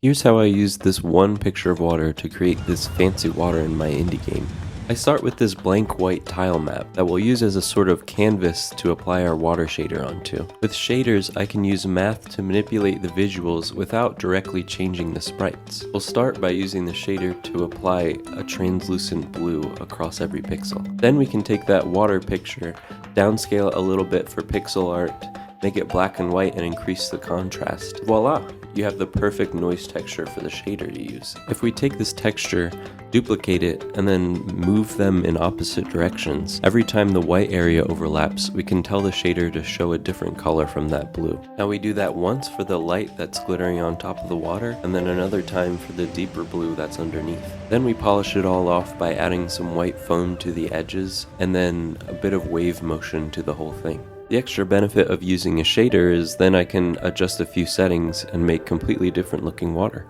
Here's how I used this one picture of water to create this fancy water in my indie game. I start with this blank white tile map that we'll use as a sort of canvas to apply our water shader onto. With shaders, I can use math to manipulate the visuals without directly changing the sprites. We'll start by using the shader to apply a translucent blue across every pixel. Then we can take that water picture, downscale it a little bit for pixel art, make it black and white and increase the contrast. Voila! You have the perfect noise texture for the shader to use. If we take this texture, duplicate it, and then move them in opposite directions, every time the white area overlaps, we can tell the shader to show a different color from that blue. Now we do that once for the light that's glittering on top of the water, and then another time for the deeper blue that's underneath. Then we polish it all off by adding some white foam to the edges, and then a bit of wave motion to the whole thing. The extra benefit of using a shader is then I can adjust a few settings and make completely different looking water.